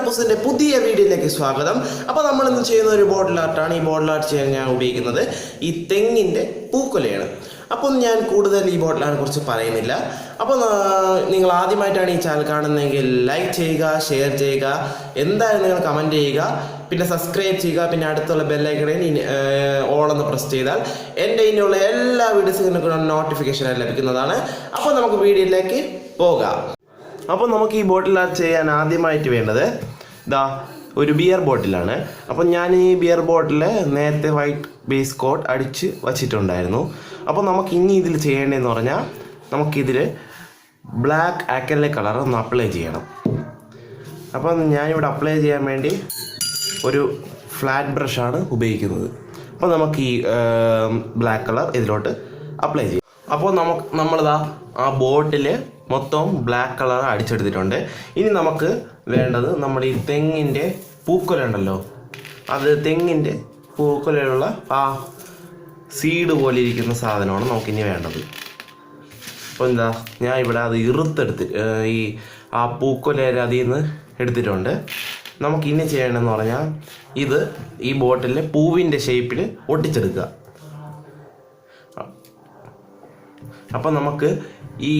കപ്പൂസിൻ്റെ പുതിയ വീഡിയോയിലേക്ക് സ്വാഗതം. അപ്പോൾ നമ്മളിന്ന് ചെയ്യുന്ന ഒരു ബോട്ടിൽ ആർട്ടാണ്. ഈ ബോട്ടിൽ ആർട്ട് ചെയ്യാൻ ഞാൻ ഉപയോഗിക്കുന്നത് ഈ തെങ്ങിൻ്റെ പൂക്കൊലയാണ്. അപ്പം ഞാൻ കൂടുതൽ ഈ ബോട്ടിലിനെ കുറിച്ച് പറയുന്നില്ല. അപ്പോൾ നിങ്ങൾ ആദ്യമായിട്ടാണ് ഈ ചാനൽ കാണുന്നതെങ്കിൽ ലൈക്ക് ചെയ്യുക, ഷെയർ ചെയ്യുക, എന്തായാലും നിങ്ങൾ കമൻറ്റ് ചെയ്യുക, പിന്നെ സബ്സ്ക്രൈബ് ചെയ്യുക, പിന്നെ അടുത്തുള്ള ബെല്ലൈക്കണിൽ ഓളെന്ന് പ്രസ് ചെയ്താൽ എൻ്റെ ഇനിയുള്ള എല്ലാ വീഡിയോസിനും നോട്ടിഫിക്കേഷൻ ലഭിക്കുന്നതാണ്. അപ്പോൾ നമുക്ക് വീഡിയോയിലേക്ക് പോകാം. അപ്പോൾ നമുക്ക് ഈ ബോട്ടിൽ ആർട്ട് ചെയ്യാൻ ആദ്യമായിട്ട് വേണ്ടത് ഒരു ബിയർ ബോട്ടിലാണ്. അപ്പം ഞാൻ ഈ ബിയർ ബോട്ടിൽ നേരത്തെ വൈറ്റ് ബേസ് കോട്ട് അടിച്ച് വച്ചിട്ടുണ്ടായിരുന്നു. അപ്പോൾ നമുക്ക് ഇനി ഇതിൽ ചെയ്യേണ്ടതെന്ന് പറഞ്ഞാൽ നമുക്കിതിൽ ബ്ലാക്ക് ആക്രിലിക് കളർ ഒന്ന് അപ്ലൈ ചെയ്യണം. അപ്പം ഞാനിവിടെ അപ്ലൈ ചെയ്യാൻ വേണ്ടി ഒരു ഫ്ലാറ്റ് ബ്രഷാണ് ഉപയോഗിക്കുന്നത്. അപ്പോൾ നമുക്ക് ഈ ബ്ലാക്ക് കളർ ഇതിലോട്ട് അപ്ലൈ ചെയ്യാം. അപ്പോൾ നമ്മളിതാ ആ ബോട്ടിൽ മൊത്തം ബ്ലാക്ക് കളർ അടിച്ചെടുത്തിട്ടുണ്ട്. ഇനി നമുക്ക് വേണ്ടത് നമ്മുടെ ഈ തെങ്ങിൻ്റെ പൂക്കൊല ഉണ്ടല്ലോ, അത് തെങ്ങിൻ്റെ പൂക്കൊലയിലുള്ള ആ സീഡ് പോലെ ഇരിക്കുന്ന സാധനമാണ് നമുക്കിനി വേണ്ടത്. അപ്പോൾ ഞാൻ ഇവിടെ അത് ഇറുത്തെടുത്ത് ഈ ആ പൂക്കൊലയിൽ അതിൽ നിന്ന് എടുത്തിട്ടുണ്ട്. നമുക്കിനി ചെയ്യണമെന്ന് പറഞ്ഞാൽ ഇത് ഈ ബോട്ടിലെ പൂവിൻ്റെ ഷേപ്പിൽ ഒട്ടിച്ചെടുക്കുക. അപ്പം നമുക്ക് ഈ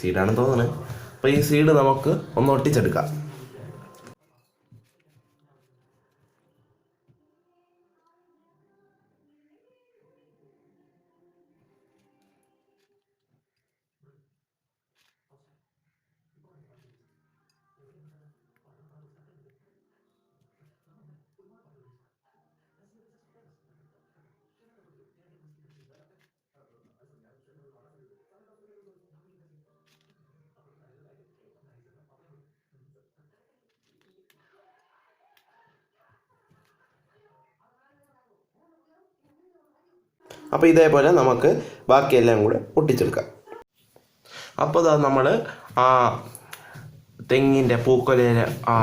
സീഡാണെന്ന് തോന്നുന്നത്. അപ്പോൾ ഈ സീഡ് നമുക്ക് ഒന്ന് ഒട്ടിച്ചെടുക്കാം. അപ്പോൾ ഇതേപോലെ നമുക്ക് ബാക്കിയെല്ലാം കൂടെ ഒട്ടിച്ചെടുക്കാം. അപ്പോൾ നമ്മൾ ആ തെങ്ങിൻ്റെ പൂക്കൊലയിലെ ആ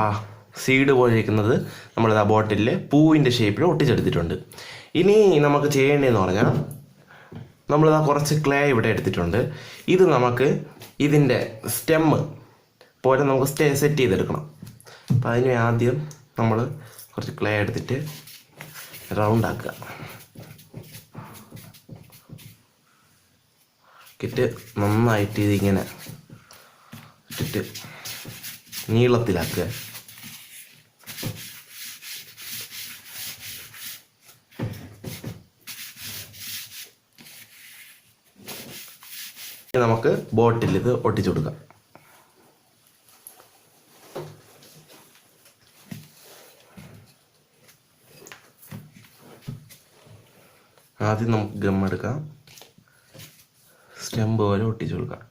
സീഡ് പോലെ ഇരിക്കുന്നത് നമ്മളിത് ആ ബോട്ടിലിൽ പൂവിൻ്റെ ഷേപ്പിൽ ഒട്ടിച്ചെടുത്തിട്ടുണ്ട്. ഇനി നമുക്ക് ചെയ്യേണ്ടതെന്ന് പറഞ്ഞാൽ നമ്മളിതാ കുറച്ച് ക്ലേ ഇവിടെ എടുത്തിട്ടുണ്ട്. ഇത് നമുക്ക് ഇതിൻ്റെ സ്റ്റെമ്മ് പോലെ നമുക്ക് സെറ്റ് ചെയ്തെടുക്കണം. അപ്പോൾ അതിന് ആദ്യം നമ്മൾ കുറച്ച് ക്ലേ എടുത്തിട്ട് റൗണ്ട് ആക്കുക. ഇട്ട് നന്നായിട്ട് ഇതിങ്ങനെ ഇട്ടിട്ട് നീളത്തിലാക്കുക. നമുക്ക് ബോട്ടിൽ ഇത് ഒട്ടിച്ചു കൊടുക്കാം. ആദ്യം നമുക്ക് ഗം എടുക്കാം, സ്റ്റെമ്പ് പോലെ ഒട്ടിച്ചു കൊടുക്കാം.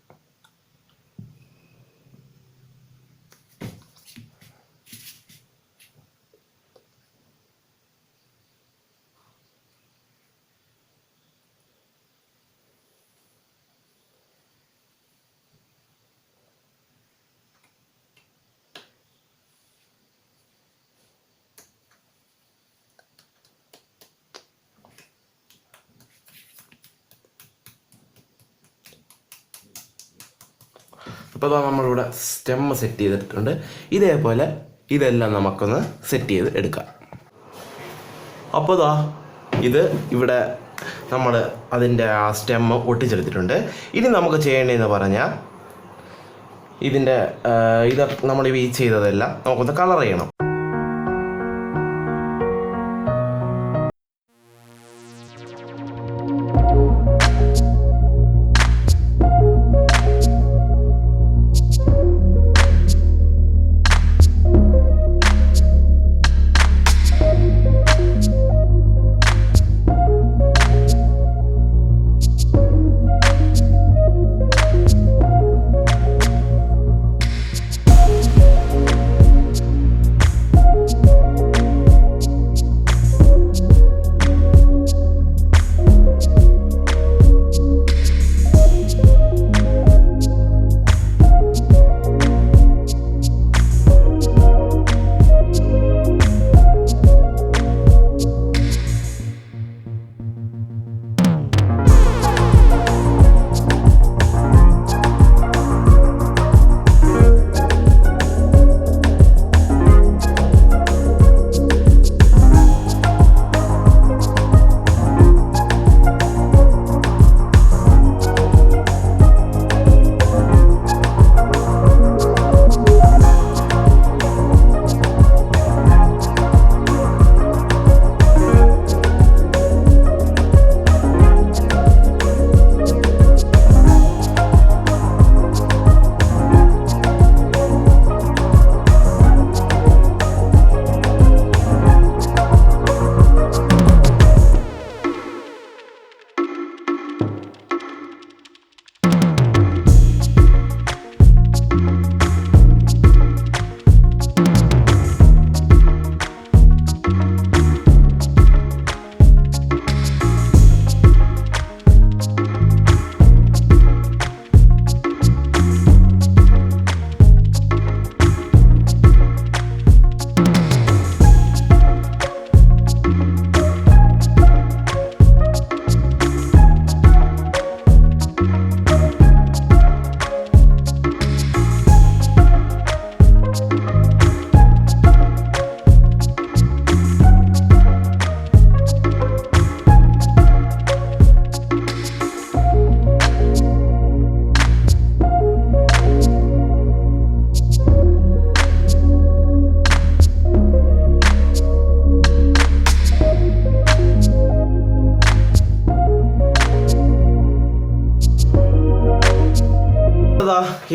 അപ്പോൾ നമ്മളിവിടെ സ്റ്റെമ്മ് സെറ്റ് ചെയ്തിട്ടുണ്ട്. ഇതേപോലെ ഇതെല്ലാം നമുക്കൊന്ന് സെറ്റ് ചെയ്ത് എടുക്കാം. അപ്പോൾ ഇത് ഇവിടെ നമ്മൾ അതിൻ്റെ ആ സ്റ്റെമ്മ് ഒട്ടിച്ചെടുത്തിട്ടുണ്ട്. ഇനി നമുക്ക് ചെയ്യേണ്ടതെന്ന് പറഞ്ഞാൽ ഇതിൻ്റെ ഇത് നമ്മൾ ഈ ചെയ്തതെല്ലാം നമുക്കൊന്ന് കളർ ചെയ്യണം.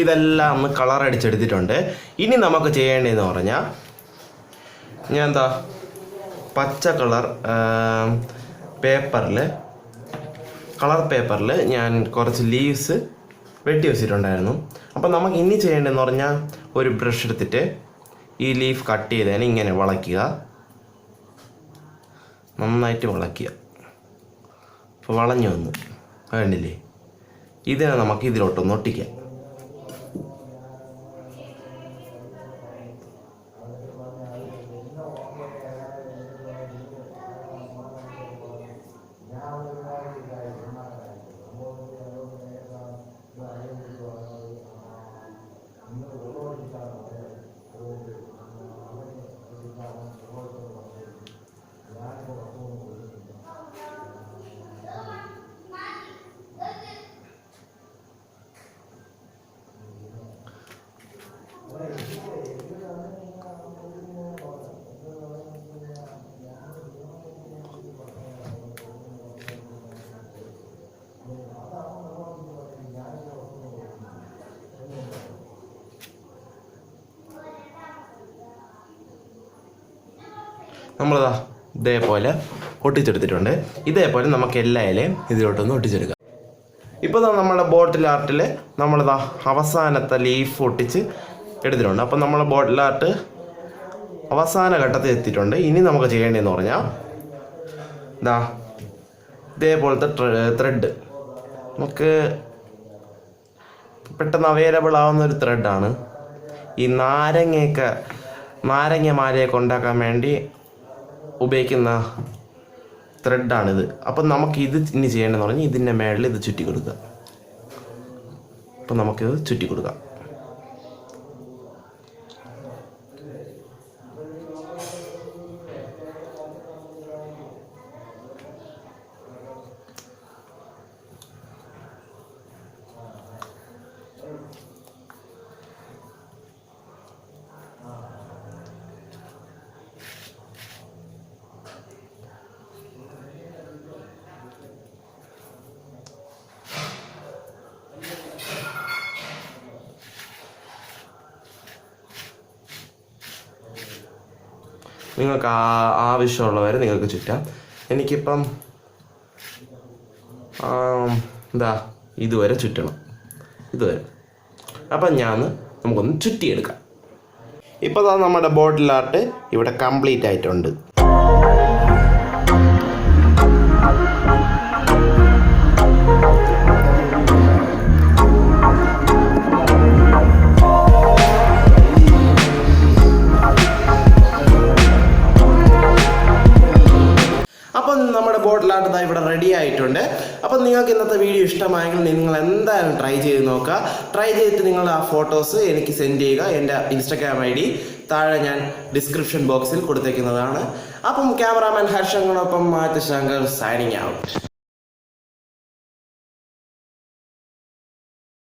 ഇതെല്ലാം ഒന്ന് കളർ അടിച്ചെടുത്തിട്ടുണ്ട്. ഇനി നമുക്ക് ചെയ്യേണ്ടതെന്ന് പറഞ്ഞാൽ ഞാൻ പച്ച കളർ പേപ്പറിൽ ഞാൻ കുറച്ച് ലീവ്സ് വെട്ടി വെച്ചിട്ടുണ്ടായിരുന്നു. അപ്പം നമുക്ക് ഇനി ചെയ്യേണ്ടതെന്ന് പറഞ്ഞാൽ ഒരു ബ്രഷ് എടുത്തിട്ട് ഈ ലീഫ് കട്ട് ചെയ്തതിന് ഇങ്ങനെ വളയ്ക്കുക, നന്നായിട്ട് വളയ്ക്കുക. അപ്പോൾ വളഞ്ഞു വന്നു വേണ്ടില്ലേ, ഇതിനെ നമുക്ക് ഇതിലോട്ടൊന്ന് ഒട്ടിക്കാം. നമ്മളിതാ ഇതേപോലെ ഒട്ടിച്ചെടുത്തിട്ടുണ്ട്. ഇതേപോലെ നമുക്ക് എല്ലാ ഇലയും ഇതിലോട്ടൊന്ന് ഒട്ടിച്ചെടുക്കാം. ഇപ്പോൾ നമ്മുടെ ബോട്ടിൽ ആർട്ടിൽ നമ്മളിതാ അവസാനത്തെ ലീഫ് ഒട്ടിച്ച് എടുത്തിട്ടുണ്ട്. അപ്പം നമ്മളെ ബോട്ടിൽ ആർട്ട് അവസാന ഘട്ടത്തിൽ എത്തിയിട്ടുണ്ട്. ഇനി നമുക്ക് ചെയ്യേണ്ടതെന്ന് പറഞ്ഞാൽ ഇതേപോലത്തെ ത്രെഡ് നമുക്ക് പെട്ടെന്ന് അവൈലബിൾ ആവുന്ന ഒരു ത്രെഡാണ്. ഈ നാരങ്ങ മാലയൊക്കെ ഉണ്ടാക്കാൻ വേണ്ടി ഉപയോഗിക്കുന്ന ത്രെഡാണിത്. അപ്പം നമുക്കിത് ഇനി ചെയ്യേണ്ടതെന്ന് പറഞ്ഞാൽ ഇതിൻ്റെ മേളിൽ ഇത് ചുറ്റി കൊടുക്കുക. അപ്പം നമുക്കിത് ചുറ്റി കൊടുക്കാം. നിങ്ങൾക്ക് ആവശ്യമുള്ളവരെ നിങ്ങൾക്ക് ചുറ്റാം. എനിക്കിപ്പം ഇതുവരെ ചുറ്റണം, ഇതുവരെ. അപ്പം നമുക്കൊന്ന് ചുറ്റിയെടുക്കാം. ഇപ്പോൾ നമ്മുടെ ബോട്ടിൽ ആർട്ട് ഇവിടെ കംപ്ലീറ്റ് ആയിട്ടുണ്ട്. അപ്പം നമ്മുടെ ബോട്ടിൽ ആർട്ട് ഇവിടെ റെഡി ആയിട്ടുണ്ട്. അപ്പം നിങ്ങൾക്ക് ഇന്നത്തെ വീഡിയോ ഇഷ്ടമായെങ്കിൽ നിങ്ങൾ എന്തായാലും ട്രൈ ചെയ്ത് നോക്കുക. ട്രൈ ചെയ്തിട്ട് നിങ്ങൾ ആ ഫോട്ടോസ് എനിക്ക് സെൻഡ് ചെയ്യുക. എൻ്റെ ഇൻസ്റ്റാഗ്രാം ID താഴെ ഞാൻ ഡിസ്ക്രിപ്ഷൻ ബോക്സിൽ കൊടുത്തേക്കുന്നതാണ്. അപ്പം ക്യാമറാമാൻ ഹർഷങ്ങളൊപ്പം മാത്യു ശങ്കർ സൈനിങ് ഔട്ട്.